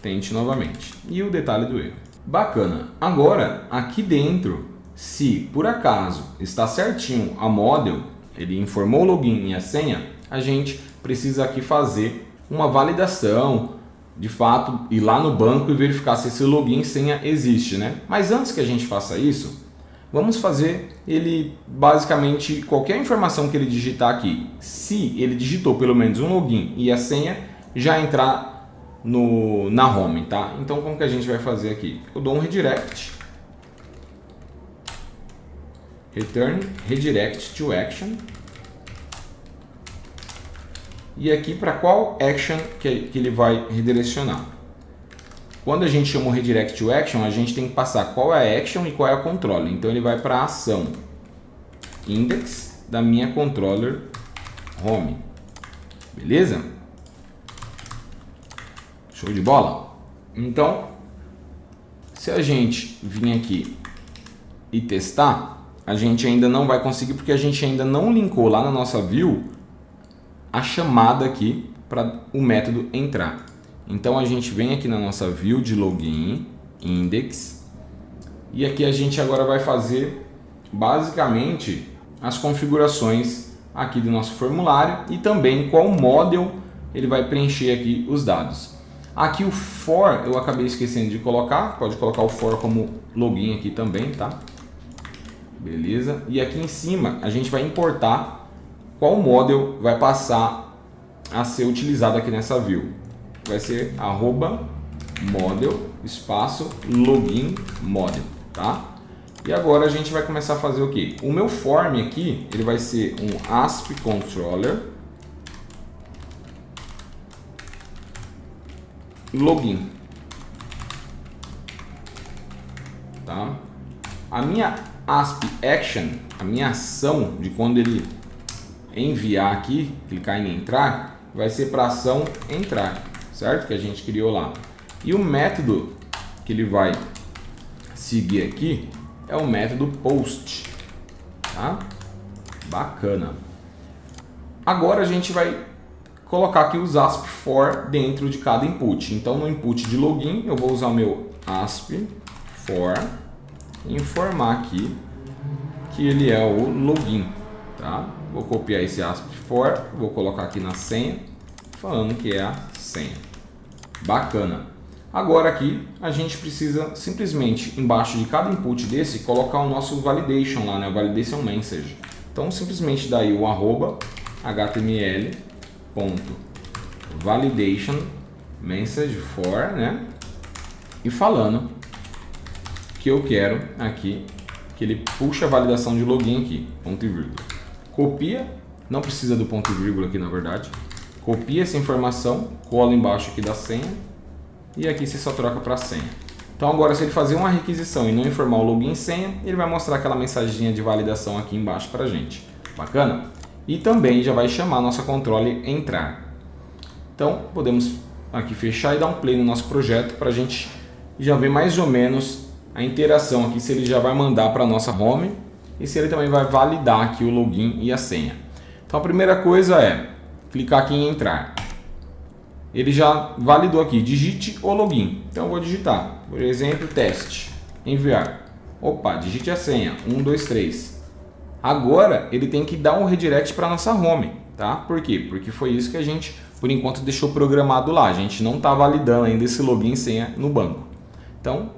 Tente novamente. E o detalhe do erro. Bacana. Agora, aqui dentro, se por acaso está certinho a model, ele informou o login e a senha, a gente precisa aqui fazer uma validação, de fato, ir lá no banco e verificar se esse login e senha existe, né? Mas antes que a gente faça isso, vamos fazer ele, basicamente, qualquer informação que ele digitar aqui, se ele digitou pelo menos um login e a senha, já entrar na home, tá? Então, como que a gente vai fazer aqui? Eu dou um redirect, return redirect to action, e aqui para qual action que ele vai redirecionar. Quando a gente chama o redirect to action, a gente tem que passar qual é a action e qual é a controller. Então ele vai para a ação index da minha controller home. Beleza? Show de bola? Então, se a gente vir aqui e testar, a gente ainda não vai conseguir porque a gente ainda não linkou lá na nossa view a chamada aqui para o método entrar. Então a gente vem aqui na nossa view de login index e aqui a gente agora vai fazer basicamente as configurações aqui do nosso formulário e também qual model ele vai preencher aqui os dados. Aqui o for eu acabei esquecendo de colocar, pode colocar o for como login aqui também, tá? Beleza? E aqui em cima a gente vai importar qual model vai passar a ser utilizado aqui nessa view. Vai ser @model espaço login model, tá? E agora a gente vai começar a fazer o que? O meu form aqui, ele vai ser um ASP controller login, tá? A minha ASP Action, a minha ação de quando ele enviar aqui, clicar em entrar, vai ser para ação entrar, certo? Que a gente criou lá. E o método que ele vai seguir aqui é o método post, tá? Bacana. Agora a gente vai colocar aqui os ASP for dentro de cada input. Então no input de login eu vou usar o meu ASP for e informar aqui que ele é o login, tá? Vou copiar esse ASP for, vou colocar aqui na senha, falando que é a senha. Bacana. Agora aqui a gente precisa simplesmente embaixo de cada input desse colocar o nosso validation lá, né? O validation message. Então simplesmente daí o arroba html.validation message for, né? E falando que eu quero aqui que ele puxe a validação de login aqui, ponto e vírgula. Copia, não precisa do ponto e vírgula aqui na verdade. Copia essa informação, cola embaixo aqui da senha e aqui você só troca para senha. Então agora se ele fazer uma requisição e não informar o login e senha, ele vai mostrar aquela mensaginha de validação aqui embaixo para a gente. Bacana? E também já vai chamar a nossa controle entrar. Então podemos aqui fechar e dar um play no nosso projeto para a gente já ver mais ou menos a interação aqui, se ele já vai mandar para a nossa home e se ele também vai validar aqui o login e a senha. Então a primeira coisa é clicar aqui em entrar. Ele já validou aqui, digite o login. Então eu vou digitar, por exemplo, teste, enviar. Opa, digite a senha, 1, 2, 3. Agora ele tem que dar um redirect para a nossa home, tá? Por quê? Porque foi isso que a gente, por enquanto, deixou programado lá. A gente não está validando ainda esse login e senha no banco. Então,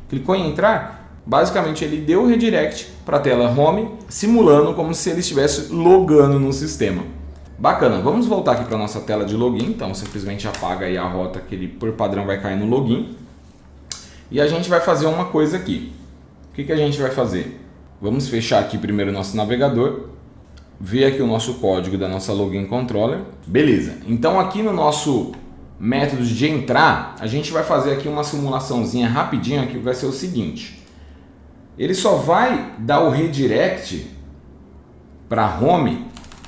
clicou em entrar, basicamente ele deu o redirect para a tela home, simulando como se ele estivesse logando no sistema. Bacana, vamos voltar aqui para a nossa tela de login, então simplesmente apaga aí a rota que ele por padrão vai cair no login. E a gente vai fazer uma coisa aqui. O que a gente vai fazer? Vamos fechar aqui primeiro o nosso navegador, ver aqui o nosso código da nossa login controller. Beleza, então aqui no nosso método de entrar, a gente vai fazer aqui uma simulaçãozinha rapidinho que vai ser o seguinte. Ele só vai dar o redirect para home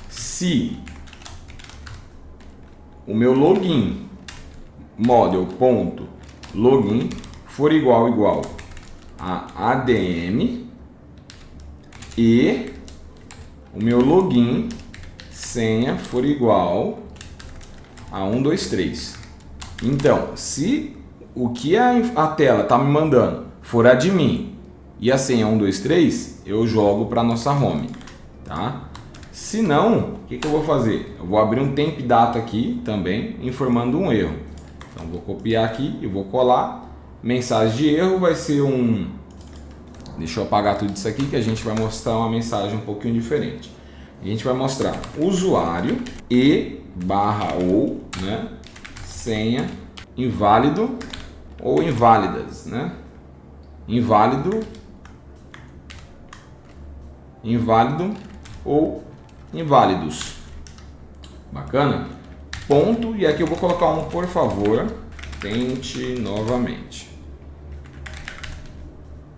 se o meu login model.login for igual a ADM e o meu login senha for igual a 1, 2, 3. Então, se o que a tela está me mandando for admin e a senha 1, 2, 3, eu jogo para a nossa home, tá? Se não, o que eu vou fazer? Eu vou abrir um temp data aqui também, informando um erro. Então, vou copiar aqui e vou colar. Mensagem de erro vai ser um... Deixa eu apagar tudo isso aqui que a gente vai mostrar uma mensagem um pouquinho diferente. A gente vai mostrar usuário e/ou, né, senha inválido ou inválidas, né? Inválido ou inválidos. Bacana? Ponto, e aqui eu vou colocar um por favor, tente novamente.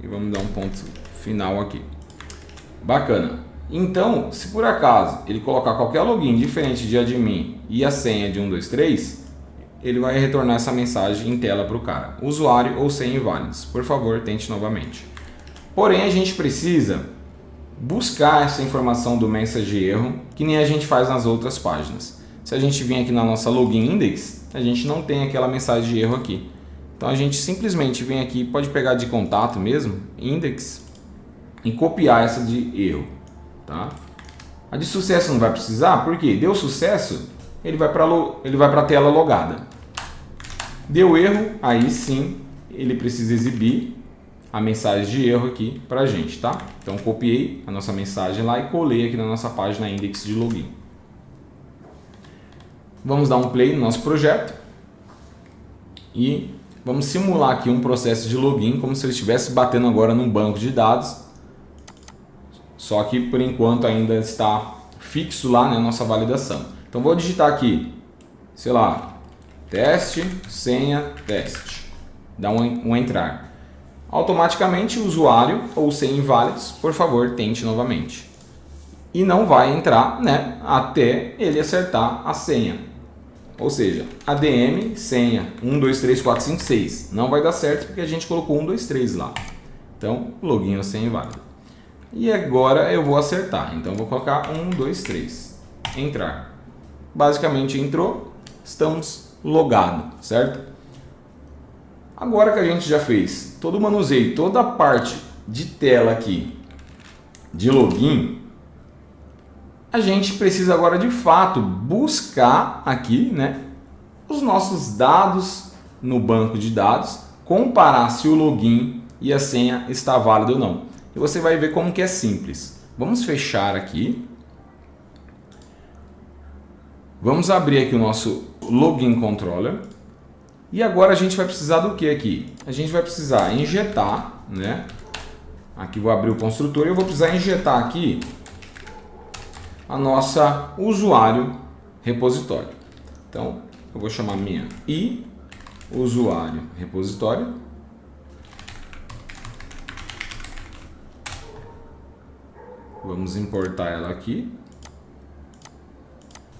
E vamos dar um ponto final aqui. Bacana. Então, se por acaso ele colocar qualquer login diferente de admin e a senha de 1, 2, 3, ele vai retornar essa mensagem em tela para o cara. Usuário ou senha inválidos. Por favor, tente novamente. Porém, a gente precisa buscar essa informação do message erro, que nem a gente faz nas outras páginas. Se a gente vir aqui na nossa login index, a gente não tem aquela mensagem de erro aqui. Então a gente simplesmente vem aqui, pode pegar de contato mesmo, index, e copiar essa de erro. Tá? A de sucesso não vai precisar, porque deu sucesso, ele vai para a tela logada. Deu erro, aí sim ele precisa exibir a mensagem de erro aqui para a gente, tá? Então copiei a nossa mensagem lá e colei aqui na nossa página index de login. Vamos dar um play no nosso projeto e vamos simular aqui um processo de login como se ele estivesse batendo agora num banco de dados. Só que por enquanto ainda está fixo lá na nossa validação. Então vou digitar aqui, sei lá, teste, senha, teste. Dá um entrar. automaticamente o usuário ou senha inválidos, por favor, tente novamente. E não vai entrar, né, até ele acertar a senha. Ou seja, ADM, senha 1, 2, 3, 4, 5, 6. Não vai dar certo porque a gente colocou 1, 2, 3 lá. Então, login ou senha inválida. E agora eu vou acertar. Então, eu vou colocar 1, 2, 3. Entrar. Basicamente entrou, estamos logados, certo? Agora que a gente já fez todo o manuseio, toda a parte de tela aqui de login, a gente precisa agora de fato buscar aqui, né, os nossos dados no banco de dados, comparar se o login e a senha está válido ou não. E você vai ver como que é simples. Vamos fechar aqui. Vamos abrir aqui o nosso login controller. E agora a gente vai precisar do que aqui? A gente vai precisar injetar, né? Aqui vou abrir o construtor e eu vou precisar injetar aqui a nossa usuário repositório. Então, eu vou chamar minha i usuário repositório. Vamos importar ela aqui.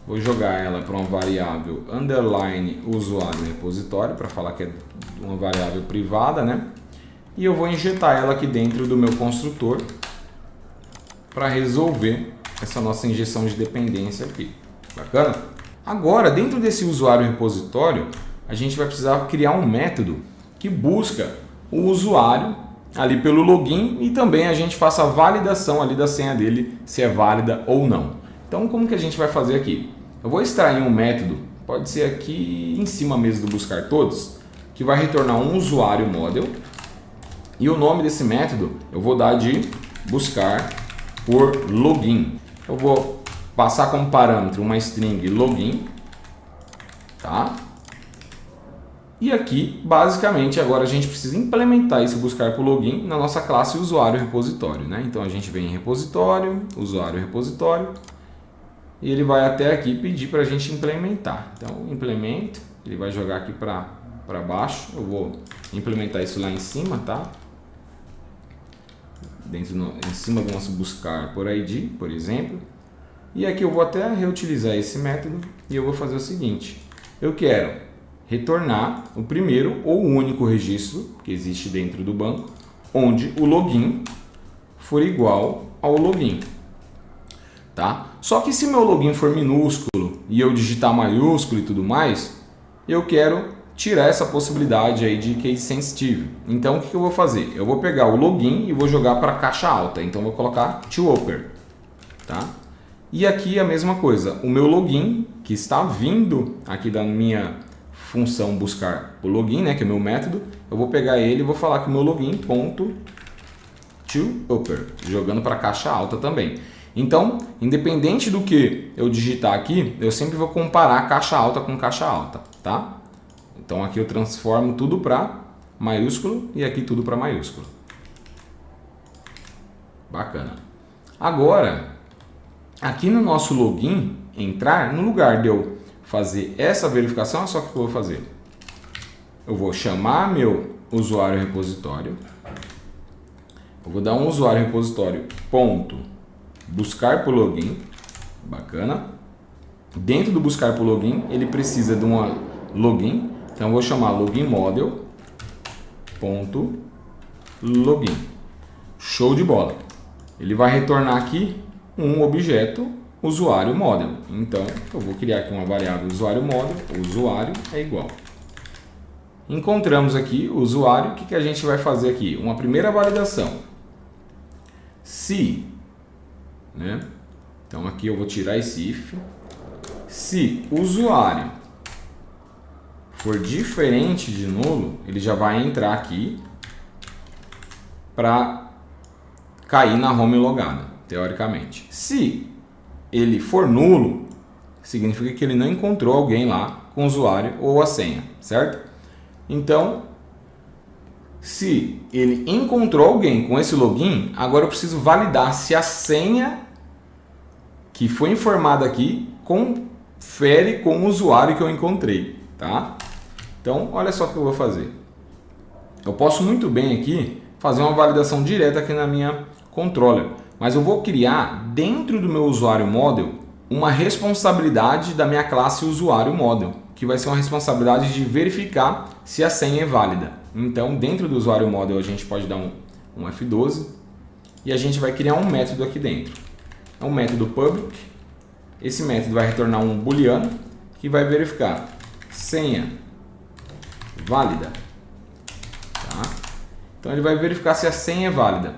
Vou jogar ela para uma variável underline usuário repositório, para falar que é uma variável privada, né? E eu vou injetar ela aqui dentro do meu construtor para resolver essa nossa injeção de dependência aqui. Bacana? Agora, dentro desse usuário repositório, a gente vai precisar criar um método que busca o usuário ali pelo login e também a gente faça a validação ali da senha dele, se é válida ou não. Então, como que a gente vai fazer aqui? Eu vou extrair um método, pode ser aqui em cima mesmo do buscar todos, que vai retornar um usuário model. E o nome desse método eu vou dar de buscar por login. Eu vou passar como parâmetro uma string login, tá? E aqui, basicamente, agora a gente precisa implementar esse buscar por login na nossa classe usuário repositório, né? Então a gente vem em repositório, usuário repositório, e ele vai até aqui pedir para a gente implementar. Então, implemento, ele vai jogar aqui para baixo. Eu vou implementar isso lá em cima, tá? Em cima do nosso buscar por ID, por exemplo. E aqui eu vou até reutilizar esse método e eu vou fazer o seguinte. Eu quero retornar o primeiro ou o único registro que existe dentro do banco, onde o login for igual ao login. Tá? Só que se meu login for minúsculo e eu digitar maiúsculo e tudo mais, eu quero tirar essa possibilidade aí de case sensitive. Então o que eu vou fazer? Eu vou pegar o login e vou jogar para caixa alta. Então eu vou colocar to upper, tá? E aqui a mesma coisa. O meu login que está vindo aqui da minha função buscar o login, né, que é o meu método, eu vou pegar ele e vou falar que o meu login ponto to upper, jogando para caixa alta também. Então, independente do que eu digitar aqui, eu sempre vou comparar caixa alta com caixa alta, tá? Então aqui eu transformo tudo para maiúsculo e aqui tudo para maiúsculo. Bacana. Agora, aqui no nosso login, entrar, no lugar de eu fazer essa verificação, é só o que eu vou fazer. Eu vou chamar meu usuário repositório. Eu vou dar um usuário repositório ponto buscar por login. Bacana. Dentro do buscar por login, ele precisa de uma login. Então eu vou chamar login model ponto login. Show de bola. Ele vai retornar aqui um objeto usuário model. Então eu vou criar aqui uma variável usuário model. O usuário é igual. Encontramos aqui o usuário. O que a gente vai fazer aqui? Uma primeira validação. Se, né? Então aqui eu vou tirar esse if. Se o usuário for diferente de nulo, ele já vai entrar aqui para cair na home logada, teoricamente. Se ele for nulo, significa que ele não encontrou alguém lá com o usuário ou a senha, certo? Então, se ele encontrou alguém com esse login, agora eu preciso validar se a senha que foi informada aqui confere com o usuário que eu encontrei, tá? Então, olha só o que eu vou fazer. Eu posso muito bem aqui fazer uma validação direta aqui na minha controller. Mas eu vou criar dentro do meu usuário model uma responsabilidade da minha classe usuário model, que vai ser uma responsabilidade de verificar se a senha é válida. Então, dentro do usuário model, a gente pode dar um F12 e a gente vai criar um método aqui dentro. É um método public. Esse método vai retornar um booleano que vai verificar senha válida. Tá? Então ele vai verificar se a senha é válida.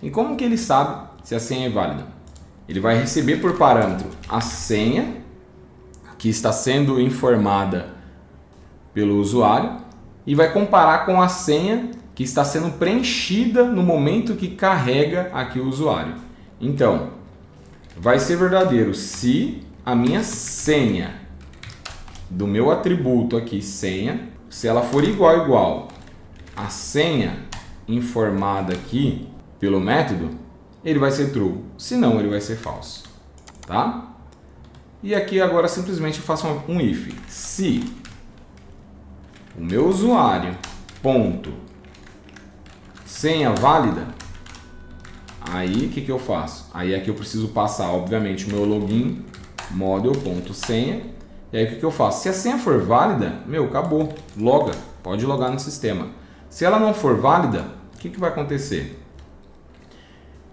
E como que ele sabe se a senha é válida? Ele vai receber por parâmetro a senha que está sendo informada pelo usuário e vai comparar com a senha que está sendo preenchida no momento que carrega aqui o usuário. Então, vai ser verdadeiro se a minha senha do meu atributo aqui, senha, se ela for igual à senha informada aqui pelo método, ele vai ser true, senão ele vai ser falso, tá? E aqui agora simplesmente eu faço um if. Se o meu usuário ponto senha válida, aí o que eu faço? Aí aqui eu preciso passar, obviamente, o meu login model.senha. E aí o que eu faço? Se a senha for válida, acabou, loga, pode logar no sistema. Se ela não for válida, o que vai acontecer?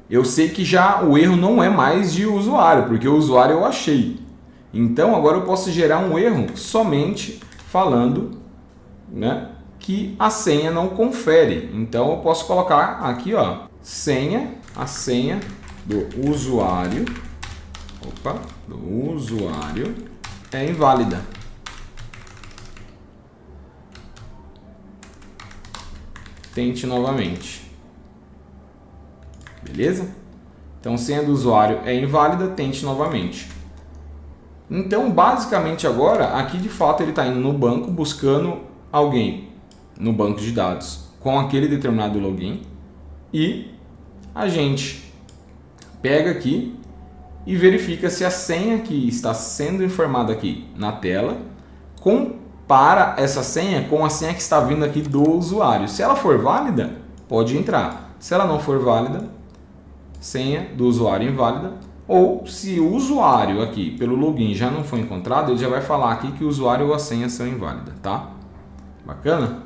Eu sei que já o erro não é mais de usuário, porque o usuário eu achei. Então agora eu posso gerar um erro somente falando, né, que a senha não confere. Então eu posso colocar aqui, ó, a senha do usuário, é inválida. Tente novamente. Beleza? Então, senha do usuário é inválida, tente novamente. Então, basicamente agora, aqui de fato ele está indo no banco buscando alguém no banco de dados com aquele determinado login e a gente pega aqui e verifica se a senha que está sendo informada aqui na tela compara essa senha com a senha que está vindo aqui do usuário. Se ela for válida, pode entrar. Se ela não for válida, senha do usuário inválida. Ou se o usuário aqui pelo login já não foi encontrado, ele já vai falar aqui que o usuário ou a senha são inválidas, tá? Bacana?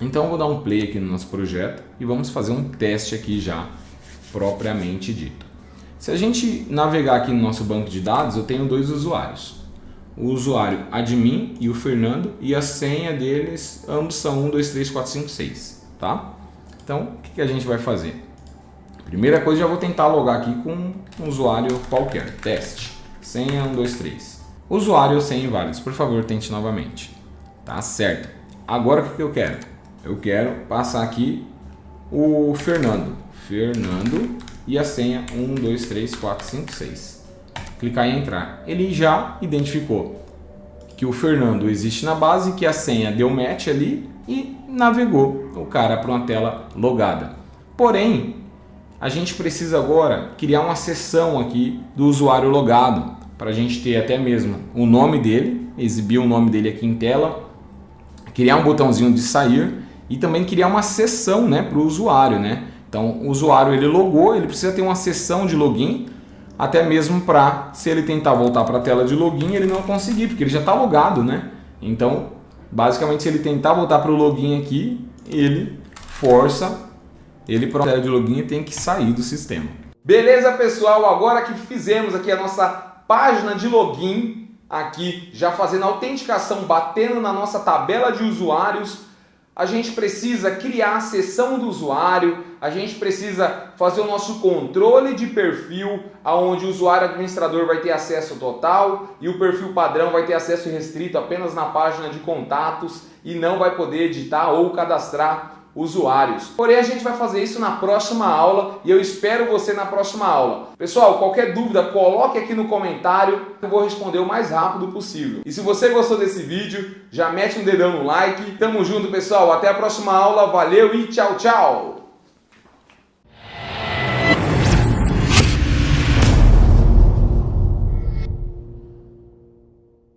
Então eu vou dar um play aqui no nosso projeto e vamos fazer um teste aqui já propriamente dito. Se a gente navegar aqui no nosso banco de dados, eu tenho dois usuários. O usuário admin e o Fernando, e a senha deles, ambos são 1, 2, 3, 4, 5, 6, tá? Então, o que a gente vai fazer? Primeira coisa, já vou tentar logar aqui com um usuário qualquer. Teste. Senha 1, 2, 3. Usuário ou senha inválidos. Por favor, tente novamente. Tá certo. Agora, o que eu quero? Eu quero passar aqui o Fernando. Fernando e a senha 1, 2, 3, 4, 5, 6. Clicar em entrar. Ele já identificou que o Fernando existe na base, que a senha deu match ali e navegou o cara para uma tela logada. Porém, a gente precisa agora criar uma seção aqui do usuário logado, para a gente ter até mesmo o nome dele, exibir o nome dele aqui em tela, criar um botãozinho de sair e também criar uma seção, né, para o usuário, né? Então, o usuário ele logou, ele precisa ter uma seção de login, até mesmo para, se ele tentar voltar para a tela de login, ele não conseguir, porque ele já está logado, né? Então, basicamente, se ele tentar voltar para o login aqui, ele força ele para a tela de login e tem que sair do sistema. Beleza, pessoal? Agora que fizemos aqui a nossa página de login, aqui já fazendo a autenticação, batendo na nossa tabela de usuários, a gente precisa criar a seção do usuário, a gente precisa fazer o nosso controle de perfil, onde o usuário administrador vai ter acesso total e o perfil padrão vai ter acesso restrito apenas na página de contatos e não vai poder editar ou cadastrar usuários. Porém, a gente vai fazer isso na próxima aula e eu espero você na próxima aula. Pessoal, qualquer dúvida, coloque aqui no comentário, eu vou responder o mais rápido possível. E se você gostou desse vídeo, já mete um dedão no like. Tamo junto, pessoal. Até a próxima aula. Valeu e tchau, tchau!